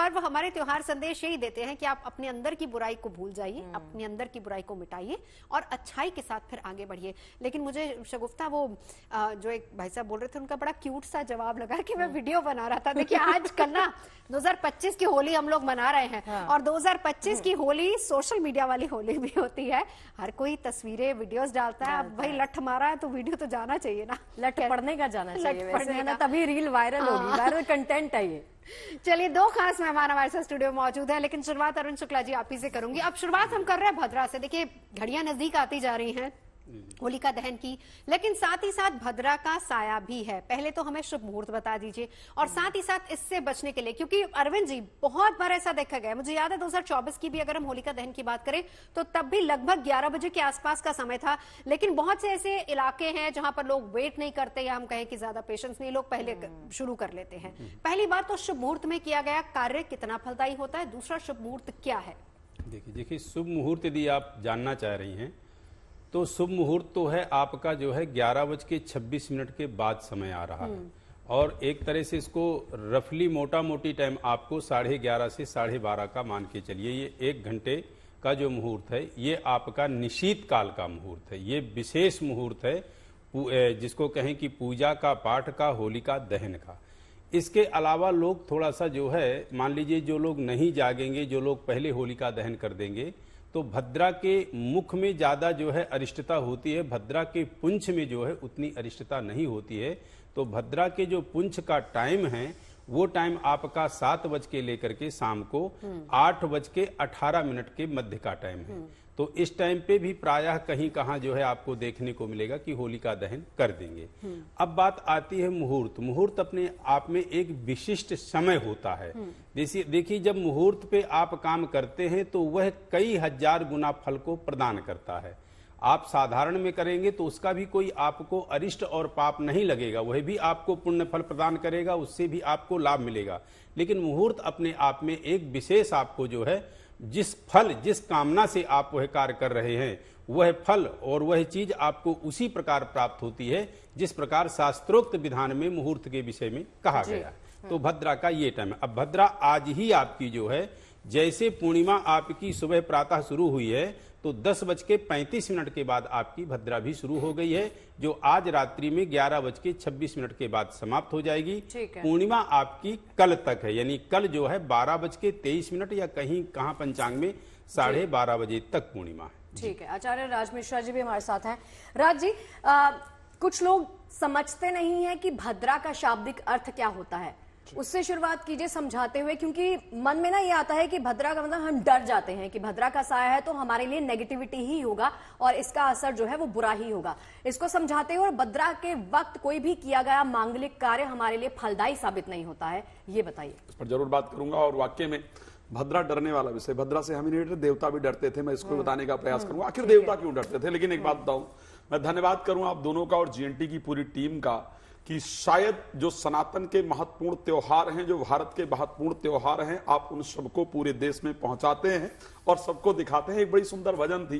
पर्व, हमारे त्योहार संदेश यही देते हैं कि आप अपने अंदर की बुराई को भूल जाइए, अपने अंदर की बुराई को मिटाइए और अच्छाई के साथ फिर आगे बढ़िए। लेकिन मुझे शगुफ्ता वो जो एक भाई साहब बोल रहे थे उनका बड़ा क्यूट सा जवाब लगा कि मैं वीडियो बना रहा था। देखिए आज कल ना 2025 की होली हम लोग मना रहे हैं और 2025 की होली सोशल मीडिया वाली होली भी होती है। हर कोई तस्वीरें वीडियोस डालता है। अब भाई लठ मारा है तो वीडियो तो जाना चाहिए ना, लठ पढ़ने का जाना चाहिए वैसे है ना, तभी रील वायरल होगी, वायरल कंटेंट है ये। चलिए, दो खास मेहमान हमारे साथ स्टूडियो में मौजूद है, लेकिन शुरुआत अरुण शुक्ला जी आप ही से करूंगी। अब शुरुआत हम कर रहे हैं भद्रा से। देखिए घड़ियां नजदीक आती जा रही हैं होलिका दहन की, लेकिन साथ ही साथ भद्रा का साया भी है। पहले तो हमें शुभ मुहूर्त बता दीजिए और साथ ही साथ इससे बचने के लिए, क्योंकि अरविंद जी बहुत बार ऐसा देखा गया, मुझे याद है 2024 की भी अगर हम होलिका दहन की बात करें तो तब भी लगभग 11 बजे के आसपास का समय था, लेकिन बहुत से ऐसे इलाके हैं जहां पर लोग वेट नहीं करते या हम कहें कि ज्यादा पेशेंस नहीं, लोग पहले शुरू कर लेते हैं। पहली बात तो शुभ मुहूर्त में किया गया कार्य कितना फलदायी होता है, दूसरा शुभ मुहूर्त क्या है? देखिए शुभ मुहूर्त यदि आप जानना चाह रही हैं तो शुभ मुहूर्त तो है आपका जो है 11:26 के बाद समय आ रहा है और एक तरह से इसको रफली मोटा मोटी टाइम आपको 11:30 से 12:30 का मान के चलिए। ये 1 घंटे का जो मुहूर्त है ये आपका निशीत काल का मुहूर्त है। ये विशेष मुहूर्त है जिसको कहें कि पूजा का, पाठ का, होलिका दहन का। इसके अलावा लोग थोड़ा सा जो है मान लीजिए जो लोग नहीं जागेंगे, जो लोग पहले होलिका दहन कर देंगे तो भद्रा के मुख में ज्यादा जो है अरिष्टता होती है, भद्रा के पुंछ में जो है उतनी अरिष्टता नहीं होती है। तो भद्रा के जो पुंछ का टाइम है वो टाइम आपका 7 बज के लेकर के शाम को 8:18 के मध्य का टाइम है। तो इस टाइम पे भी प्रायः कहीं कहाँ जो है आपको देखने को मिलेगा कि होलिका दहन कर देंगे। अब बात आती है मुहूर्त। मुहूर्त अपने आप में एक विशिष्ट समय होता है। जैसे देखिए जब मुहूर्त पे आप काम करते हैं तो वह कई हजार गुना फल को प्रदान करता है। आप साधारण में करेंगे तो उसका भी कोई आपको अरिष्ट और पाप नहीं लगेगा, वह भी आपको पुण्य फल प्रदान करेगा, उससे भी आपको लाभ मिलेगा। लेकिन मुहूर्त अपने आप में एक विशेष आपको जो है जिस फल, जिस कामना से आप वह कार्य कर रहे हैं वह फल और वह चीज आपको उसी प्रकार प्राप्त होती है जिस प्रकार शास्त्रोक्त विधान में मुहूर्त के विषय में कहा गया है। तो भद्रा का ये टाइम है। अब भद्रा आज ही आपकी जो है, जैसे पूर्णिमा आपकी सुबह प्रातः शुरू हुई है तो 10:35 के बाद आपकी भद्रा भी शुरू हो गई है, जो आज रात्रि में 11:26 के बाद समाप्त हो जाएगी। पूर्णिमा आपकी कल तक है, यानी कल जो है 12:23 या कहीं कहाँ पंचांग में 12:30 बजे तक पूर्णिमा है। ठीक है, आचार्य राज मिश्रा जी भी हमारे साथ हैं। राज जी, कुछ लोग समझते नहीं है कि भद्रा का शाब्दिक अर्थ क्या होता है, उससे शुरुआत कीजिए समझाते हुए, क्योंकि मन में ना ये आता है कि भद्रा का मतलब हम डर जाते हैं कि भद्रा का साया है तो हमारे लिए नेगेटिविटी ही होगा और इसका असर जो है वो बुरा ही होगा। इसको समझाते हुए, और भद्रा के वक्त कोई भी किया गया मांगलिक कार्य हमारे लिए फलदायी साबित नहीं होता है, ये बताइए। इस पर जरूर बात करूंगा। और वाक्य में भद्रा डरने वाला विषय, भद्रा से हम ही नहीं डरते, देवता भी डरते थे। मैं इसको बताने का प्रयास करूंगा आखिर देवता क्यों डरते थे। लेकिन एक बात बताऊं, मैं धन्यवाद करूं आप दोनों का और जीएनटी की पूरी टीम का कि शायद जो सनातन के महत्वपूर्ण त्योहार हैं, जो भारत के महत्वपूर्ण त्योहार हैं, आप उन सबको पूरे देश में पहुंचाते हैं और सबको दिखाते हैं। एक बड़ी सुंदर भजन थी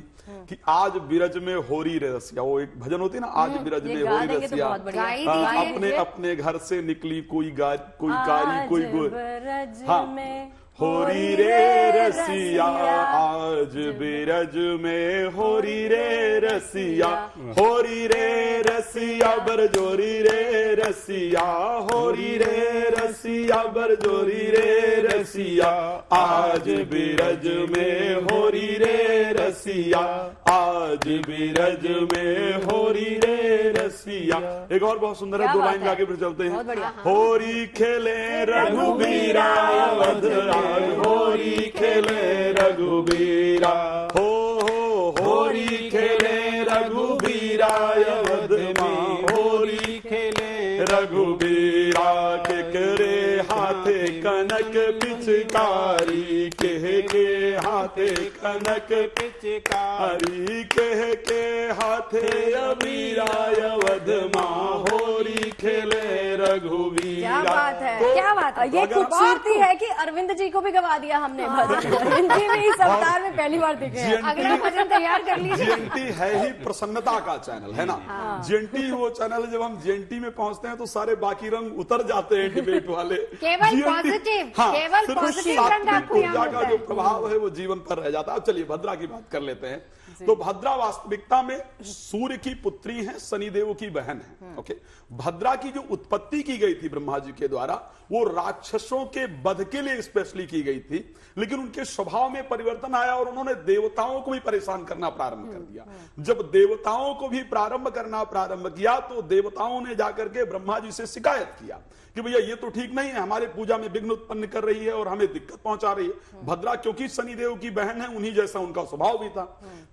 कि आज बिरज में होरी रे रसिया, वो एक भजन होती है ना, आज बिरज में होरी रसिया, अपने अपने घर से निकली कोई कारी कोई हाँ, होरी रे रसिया, आज बिरज में होरी रे रसिया, होरी रे रसिया बरजोरी रे रसिया, होरी रे रसिया बरजोरी रे रसिया, आज बिरज में होरी रे रसिया, आज बिरज में होरी रे रसिया। एक और बहुत सुंदर है, 2 लाइन आगे फिर चलते हैं। होरी खेले रघुबीरा अवधरा, होरी खेले रघुबीरा, होरी खेले रघुबीरा अवध में, होरी खेले रघुबीरा, के करे हाथे कनक पिचकारी, के हाथे कनक पिचकारी, के हाथे अबीरा अवध मां, होरी खेले रघुवीर। क्या बात है, तो क्या बात है। ये अगर खूबसूरती है कि अरविंद जी को भी गवा दिया हमने भजन। अरविंद जी भी इस अवतार में पहली बार दिखे हैं। अगला भजन तैयार कर लीजिए। जीएनटी है ही प्रसन्नता का चैनल, है ना। जीएनटी वो चैनल है, जब हम जीएनटी में पहुंचते हैं तो सारे बाकी रंग उतर जाते हैं डिबेट वाले। केवल GNT पॉजिटिव, हाँ, केवल सिर्फ पॉजिटिव रंग सात्विक आपको यहाँ ऊर्जा मिलता का है। जो प्रभाव है वो जीवन पर रह जाता है। अब चलिए भद्रा की बात कर लेते हैं। तो भद्रा वास्तविकता में सूर्य की पुत्री है, शनिदेव की बहन है। ओके, भद्रा की जो उत्पत्ति की गई थी ब्रह्मा जी के द्वारा, वो राक्षसों के वध के लिए स्पेशली की गई थी, लेकिन उनके स्वभाव में परिवर्तन आया और उन्होंने देवताओं को भी परेशान करना प्रारंभ कर दिया। जब देवताओं को भी प्रारंभ किया तो देवताओं ने जाकर के ब्रह्मा जी से शिकायत किया कि भैया ये तो ठीक नहीं है, हमारे पूजा में विघ्न उत्पन्न कर रही है और हमें दिक्कत पहुंचा रही है। भद्रा क्योंकि शनिदेव की बहन है, उन्हीं जैसा उनका स्वभाव भी था।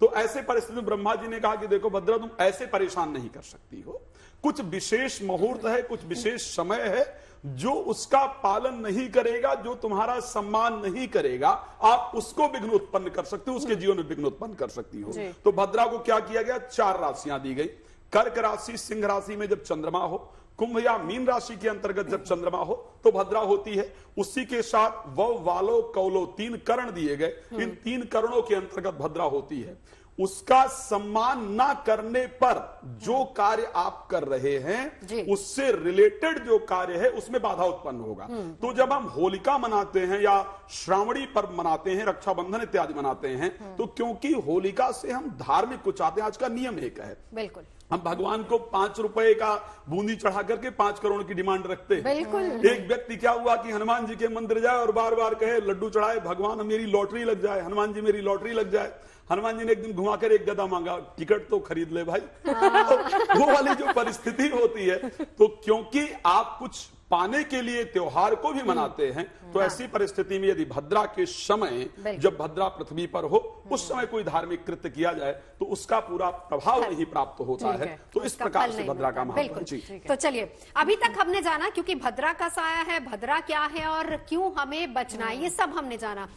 तो ऐसे परिस्थिति में ब्रह्मा जी ने कहा कि देखो भद्रा, तुम ऐसे परेशान नहीं कर सकती हो। कुछ विशेष मुहूर्त है, कुछ विशेष समय है, जो उसका पालन नहीं करेगा, जो तुम्हारा सम्मान नहीं करेगा, आप उसको विघ्न उत्पन्न कर सकते हो, उसके जीवन में विघ्न उत्पन्न कर सकती हो। तो भद्रा को क्या किया गया, 4 राशियां दी गई। कर्क राशि, सिंह राशि में जब चंद्रमा हो, कुंभ या मीन राशि के अंतर्गत जब चंद्रमा हो तो भद्रा होती है। उसी के साथ वव, वालो, कौलो 3 कर्ण दिए गए। इन 3 कर्णों के अंतर्गत भद्रा होती है। उसका सम्मान ना करने पर जो कार्य आप कर रहे हैं, उससे रिलेटेड जो कार्य है उसमें बाधा उत्पन्न होगा। तो जब हम होलिका मनाते हैं या श्रावणी पर्व मनाते हैं, रक्षाबंधन इत्यादि मनाते हैं, तो क्योंकि होलिका से हम धार्मिक कुछ चाहते हैं। आज का नियम एक है, बिल्कुल, हम भगवान को 5 रुपए का बूंदी चढ़ा करके 5 करोड़ की डिमांड रखते हैं। बिल्कुल। एक व्यक्ति क्या हुआ कि हनुमान जी के मंदिर जाए और बार बार कहे लड्डू चढ़ाए, भगवान मेरी लॉटरी लग जाए, हनुमान जी मेरी लॉटरी लग जाए। हनुमान जी ने एक दिन घुमाकर एक गधा मांगा, टिकट तो खरीद ले भाई। तो वो वाली जो परिस्थिति होती है, तो क्योंकि आप कुछ पाने के लिए त्योहार को भी मनाते हैं, तो ऐसी परिस्थिति में यदि भद्रा के समय, जब भद्रा पृथ्वी पर हो, उस समय कोई धार्मिक कृत्य किया जाए तो उसका पूरा प्रभाव नहीं प्राप्त होता है। तो इस प्रकार से भद्रा का महत्व है। तो चलिए, अभी तक हमने जाना क्योंकि भद्रा का साया है, भद्रा क्या है और क्यों हमें बचना है, ये सब हमने जाना।